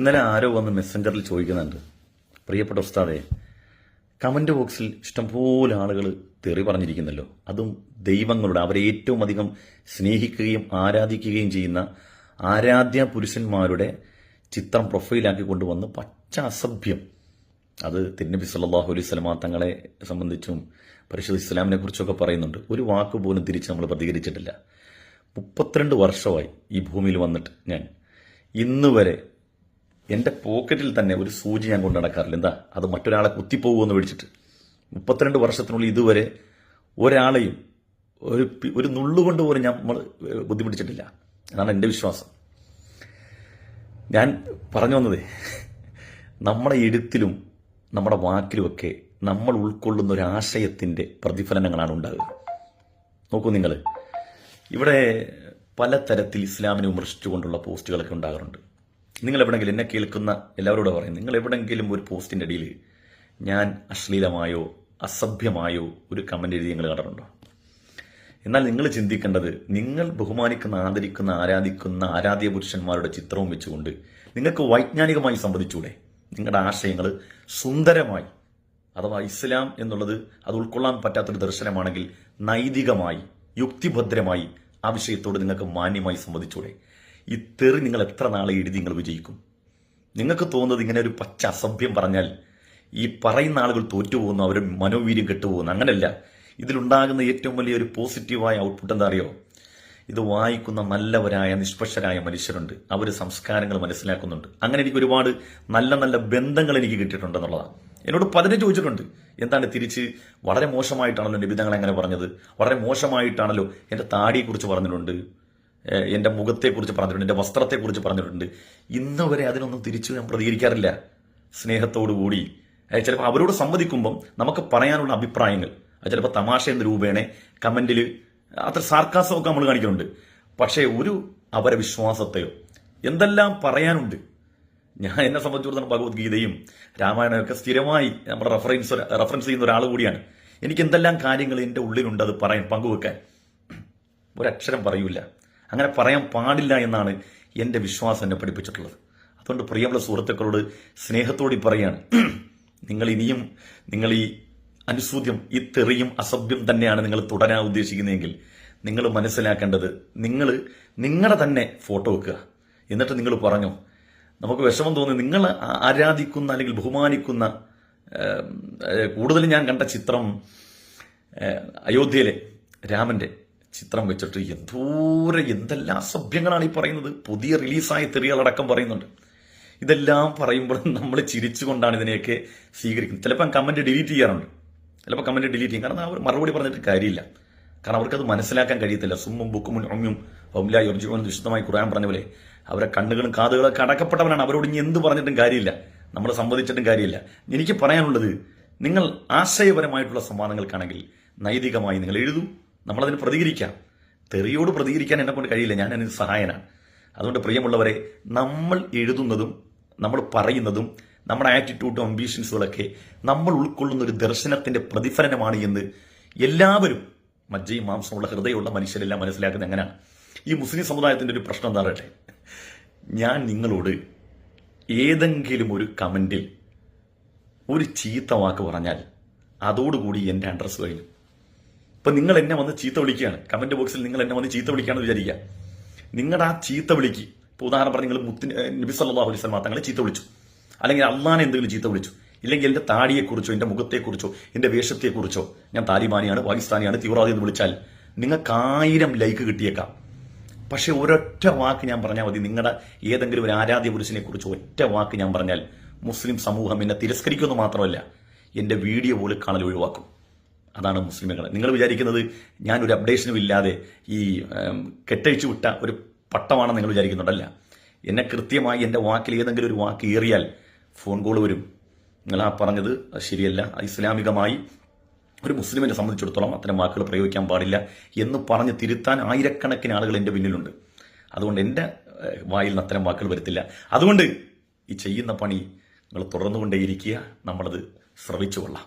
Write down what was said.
ഇന്നലെ ആരോ വന്ന് മെസ്സഞ്ചറിൽ ചോദിക്കുന്നുണ്ട്, പ്രിയപ്പെട്ട ഉസ്താദെ, കമന്റ് ബോക്സിൽ ഇഷ്ടംപോലെ ആളുകൾ തെറി പറഞ്ഞിരിക്കുന്നല്ലോ, അതും ദൈവങ്ങളുടെ അവരെ ഏറ്റവും അധികം സ്നേഹിക്കുകയും ആരാധിക്കുകയും ചെയ്യുന്ന ആരാധ്യ പുരുഷന്മാരുടെ ചിത്രം പ്രൊഫൈലാക്കി കൊണ്ടുവന്ന് പച്ച അസഭ്യം. അത് തിരുനബി സല്ലല്ലാഹു അലൈഹി വസല്ലമ തങ്ങളെ സംബന്ധിച്ചും പരിശുദ്ധ ഇസ്ലാമിനെ കുറിച്ചൊക്കെ പറയുന്നുണ്ട്. ഒരു വാക്ക് പോലും തിരിച്ച് നമ്മൾ പ്രതികരിച്ചിട്ടില്ല. 32 വർഷമായി ഈ ഭൂമിയിൽ വന്നിട്ട് ഞാൻ ഇന്ന് വരെ എൻ്റെ പോക്കറ്റിൽ തന്നെ ഒരു സൂചി ഞാൻ കൊണ്ടു നടക്കാറില്ല. എന്താ, അത് മറ്റൊരാളെ കുത്തിപ്പോകുമെന്ന് പേടിച്ചിട്ട്. 32 വർഷത്തിനുള്ളിൽ ഇതുവരെ ഒരാളെയും ഒരു നുള്ളുകൊണ്ട് പോലും നമ്മൾ ബുദ്ധിമുട്ടിച്ചിട്ടില്ല. അതാണ് എൻ്റെ വിശ്വാസം. ഞാൻ പറഞ്ഞു വന്നത്, നമ്മുടെ എഴുത്തിലും നമ്മുടെ വാക്കിലുമൊക്കെ നമ്മൾ ഉൾക്കൊള്ളുന്ന ഒരു ആശയത്തിൻ്റെ പ്രതിഫലനങ്ങളാണ് ഉണ്ടാകുക. നോക്കൂ നിങ്ങൾ, ഇവിടെ പലതരത്തിൽ ഇസ്ലാമിനെ വിമർശിച്ചുകൊണ്ടുള്ള പോസ്റ്റുകളൊക്കെ ഉണ്ടാകാറുണ്ട്. നിങ്ങൾ എവിടെയെങ്കിലും, എന്നെ കേൾക്കുന്ന എല്ലാവരോടും പറയും, നിങ്ങൾ എവിടെയെങ്കിലും ഒരു പോസ്റ്റിൻ്റെ ഇടയിൽ ഞാൻ അശ്ലീലമായോ അസഭ്യമായോ ഒരു കമന്റ് എഴുതി നിങ്ങൾ കണ്ടിട്ടുണ്ടോ? എന്നാൽ നിങ്ങൾ ചിന്തിക്കേണ്ടത്, നിങ്ങൾ ബഹുമാനിക്കുന്ന, ആദരിക്കുന്ന, ആരാധിക്കുന്ന ആരാധ്യ പുരുഷന്മാരുടെ ചിത്രവും വെച്ചുകൊണ്ട് നിങ്ങൾക്ക് വൈജ്ഞാനികമായി സംവദിച്ചൂടെ? നിങ്ങളുടെ ആശയങ്ങൾ സുന്ദരമായി, അഥവാ ഇസ്ലാം എന്നുള്ളത് അത് ഉൾക്കൊള്ളാൻ പറ്റാത്തൊരു ദർശനമാണെങ്കിൽ നൈതികമായി യുക്തിഭദ്രമായി ആ വിഷയത്തോട് നിങ്ങൾക്ക് മാന്യമായി സംവദിച്ചൂടെ? ഈ തെറി നിങ്ങൾ എത്ര നാളെ എഴുതി നിങ്ങൾ വിജയിക്കും? നിങ്ങൾക്ക് തോന്നുന്നത് ഇങ്ങനെ ഒരു പച്ച അസഭ്യം പറഞ്ഞാൽ ഈ പറയുന്ന ആളുകൾ തോറ്റുപോകുന്നു, അവർ മനോവീര്യം കെട്ടുപോകുന്നു. അങ്ങനെയല്ല. ഇതിലുണ്ടാകുന്ന ഏറ്റവും വലിയൊരു പോസിറ്റീവായ ഔട്ട്പുട്ട് എന്താ അറിയോ? ഇത് വായിക്കുന്ന നല്ലവരായ നിഷ്പക്ഷരായ മനുഷ്യരുണ്ട്, അവർ സംസ്കാരങ്ങൾ മനസ്സിലാക്കുന്നുണ്ട്. അങ്ങനെ എനിക്ക് ഒരുപാട് നല്ല നല്ല ബന്ധങ്ങൾ എനിക്ക് കിട്ടിയിട്ടുണ്ടെന്നുള്ളതാണ്. എന്നോട് പലരും ചോദിച്ചിട്ടുണ്ട്, എന്താണ് തിരിച്ച് വളരെ മോശമായിട്ടാണല്ലോ നിബിധങ്ങൾ അങ്ങനെ പറഞ്ഞത്, വളരെ മോശമായിട്ടാണല്ലോ എൻ്റെ താടിയെക്കുറിച്ച് പറഞ്ഞിട്ടുണ്ട്, എൻ്റെ മുഖത്തെക്കുറിച്ച് പറഞ്ഞിട്ടുണ്ട്, എൻ്റെ വസ്ത്രത്തെക്കുറിച്ച് പറഞ്ഞിട്ടുണ്ട്. ഇന്ന് വരെ അതിനൊന്നും തിരിച്ചു ഞാൻ പ്രതികരിക്കാറില്ല. സ്നേഹത്തോടുകൂടി ചിലപ്പോൾ അവരോട് സംവദിക്കുമ്പം നമുക്ക് പറയാനുള്ള അഭിപ്രായങ്ങൾ ചിലപ്പോൾ തമാശ എന്ന രൂപേണ കമന്റിൽ അത്ര സാർക്കാസമൊക്കെ നമ്മൾ കാണിക്കുന്നുണ്ട്. പക്ഷേ ഒരു അവരെ വിശ്വാസത്തെയോ എന്തെല്ലാം പറയാനുണ്ട്. ഞാൻ എന്നെ സംബന്ധിച്ചിടത്തോളം ഭഗവത്ഗീതയും രാമായണമൊക്കെ സ്ഥിരമായി നമ്മൾ റെഫറൻസ് ചെയ്യുന്ന ഒരാൾ കൂടിയാണ്. എനിക്ക് എന്തെല്ലാം കാര്യങ്ങൾ എൻ്റെ ഉള്ളിലുണ്ട് അത് പങ്കുവെക്കാൻ ഒരക്ഷരം പറയൂല. അങ്ങനെ പറയാൻ പാടില്ല എന്നാണ് എൻ്റെ വിശ്വാസം എന്നെ പഠിപ്പിച്ചിട്ടുള്ളത്. അതുകൊണ്ട് പ്രിയമുള്ള സുഹൃത്തുക്കളോട് സ്നേഹത്തോടെ പറയാണ്, നിങ്ങൾ ഈ അനുസൂദ്യം, ഈ തെറിയും അസഭ്യം തന്നെയാണ് നിങ്ങൾ തുടരാൻ ഉദ്ദേശിക്കുന്നതെങ്കിൽ നിങ്ങൾ മനസ്സിലാക്കേണ്ടത്, നിങ്ങളുടെ തന്നെ ഫോട്ടോ വെക്കുക. എന്നിട്ട് നിങ്ങൾ പറഞ്ഞു, നമുക്ക് വിഷമം തോന്നി നിങ്ങൾ ആരാധിക്കുന്ന അല്ലെങ്കിൽ ബഹുമാനിക്കുന്ന, കൂടുതലും ഞാൻ കണ്ട ചിത്രം അയോധ്യയിലെ രാമന്റെ ചിത്രം വെച്ചിട്ട് എന്തെല്ലാം അസഭ്യങ്ങളാണ് ഈ പറയുന്നത്. പുതിയ റിലീസായ തെറികളടക്കം പറയുന്നുണ്ട്. ഇതെല്ലാം പറയുമ്പോൾ നമ്മൾ ചിരിച്ചുകൊണ്ടാണ് ഇതിനെയൊക്കെ സ്വീകരിക്കുന്നത്. ചിലപ്പോൾ കമന്റ് ഡിലീറ്റ് ചെയ്യാറുണ്ട്, ചിലപ്പോൾ കമന്റ് ഡിലീറ്റ് ചെയ്യും. കാരണം അവർ മറുപടി പറഞ്ഞിട്ട് കാര്യമില്ല. കാരണം അവർക്കത് മനസ്സിലാക്കാൻ കഴിയത്തില്ല. സുമ്മും ബുക്കും ഒമ്യും ഒമ്ല യൊർജുവൻ വിശുദ്ധമായി ഖുർആൻ പറഞ്ഞ പോലെ അവരെ കണ്ണുകളും കാതുകളൊക്കെ അടക്കപ്പെട്ടവനാണ്. അവരോട് ഇനി എന്ത് പറഞ്ഞിട്ടും കാര്യമില്ല, നമ്മൾ സംവദിച്ചിട്ടും കാര്യമില്ല. എനിക്ക് പറയാനുള്ളത്, നിങ്ങൾ ആശയപരമായിട്ടുള്ള സംവാദങ്ങൾക്കാണെങ്കിൽ നൈതികമായി നിങ്ങൾ എഴുതൂ, നമ്മളതിന് പ്രതികരിക്കാം. തെറിയോട് പ്രതികരിക്കാൻ എന്നെ കൊണ്ട് കഴിയില്ല, ഞാൻ അതിന് സഹായനാണ്. അതുകൊണ്ട് പ്രിയമുള്ളവരെ, നമ്മൾ എഴുതുന്നതും നമ്മൾ പറയുന്നതും നമ്മുടെ ആറ്റിറ്റ്യൂഡും അംബീഷൻസുകളൊക്കെ നമ്മൾ ഉൾക്കൊള്ളുന്ന ഒരു ദർശനത്തിന്റെ പ്രതിഫലനമാണ് എന്ന് എല്ലാവരും, മജ്ജയും മാംസമുള്ള ഹൃദയമുള്ള മനുഷ്യരെല്ലാം മനസ്സിലാക്കുന്നത് എങ്ങനെയാണ്. ഈ മുസ്ലിം സമുദായത്തിന്റെ ഒരു പ്രശ്നം എന്താ പറയട്ടെ, ഞാൻ നിങ്ങളോട് ഏതെങ്കിലും ഒരു കമന്റിൽ ഒരു ചീത്ത വാക്ക് പറഞ്ഞാൽ അതോടുകൂടി എൻ്റെ അഡ്രസ് കഴിഞ്ഞു. ഇപ്പൊ നിങ്ങൾ എന്നെ വന്ന് ചീത്ത വിളിക്കുകയാണ്, കമന്റ് ബോക്സിൽ നിങ്ങൾ എന്നെ വന്ന് ചീത്ത വിളിക്കുകയാണെന്ന് വിചാരിക്കുക. നിങ്ങളുടെ ആ ചീത്ത വിളിക്ക്, ഇപ്പോൾ ഉദാഹരണം പറഞ്ഞ് നിങ്ങൾ നബി സല്ലല്ലാഹു അലൈഹി വസല്ലം തങ്ങളെ ചീത്ത വിളിച്ചു, അല്ലെങ്കിൽ അള്ളാനെ എന്തെങ്കിലും ചീത്ത വിളിച്ചു, ഇല്ലെങ്കിൽ എൻ്റെ താടിയെക്കുറിച്ചോ എൻ്റെ മുഖത്തെക്കുറിച്ചോ എൻ്റെ വേഷത്തെക്കുറിച്ചോ ഞാൻ താലിബാനിയാണ്, പാകിസ്ഥാനിയാണ്, തീവ്രവാദി എന്ന് വിളിച്ചാൽ നിങ്ങൾക്ക് 1000 ലൈക്ക് കിട്ടിയേക്കാം. പക്ഷെ ഒരൊറ്റ വാക്ക് ഞാൻ പറഞ്ഞാൽ മതി, നിങ്ങളുടെ ഏതെങ്കിലും ഒരു ആരാധ്യ പുരുഷനെ കുറിച്ച് ഒറ്റ വാക്ക് ഞാൻ പറഞ്ഞാൽ മുസ്ലിം സമൂഹം എന്നെ തിരസ്കരിക്കുമെന്ന് മാത്രമല്ല, എൻ്റെ വീഡിയോ പോലും കാണൽ ഒഴിവാക്കും. അതാണ് മുസ്ലിമുകൾ. നിങ്ങൾ വിചാരിക്കുന്നത് ഞാനൊരു അപ്ഡേഷനും ഇല്ലാതെ ഈ കെട്ടഴിച്ചു വിട്ട ഒരു പട്ടമാണെന്ന് നിങ്ങൾ വിചാരിക്കുന്നുണ്ടല്ല. എന്നെ കൃത്യമായി എൻ്റെ വാക്കിൽ ഏതെങ്കിലും ഒരു വാക്ക് ഏറിയാൽ ഫോൺ കോൾ വരും. നിങ്ങൾ ആ പറഞ്ഞത് ശരിയല്ല, ഇസ്ലാമികമായി ഒരു മുസ്ലിമിനെ സംബന്ധിച്ചിടത്തോളം അത്തരം വാക്കുകൾ പ്രയോഗിക്കാൻ പാടില്ല എന്ന് പറഞ്ഞ് തിരുത്താൻ ആയിരക്കണക്കിന് ആളുകൾ എൻ്റെ പിന്നിലുണ്ട്. അതുകൊണ്ട് എൻ്റെ വായിൽ നിന്ന് അത്തരം വാക്കുകൾ വരത്തില്ല. അതുകൊണ്ട് ഈ ചെയ്യുന്ന പണി നിങ്ങൾ തുടർന്നുകൊണ്ടേയിരിക്കുക, നമ്മളത് ശ്രവിച്ചു കൊള്ളാം.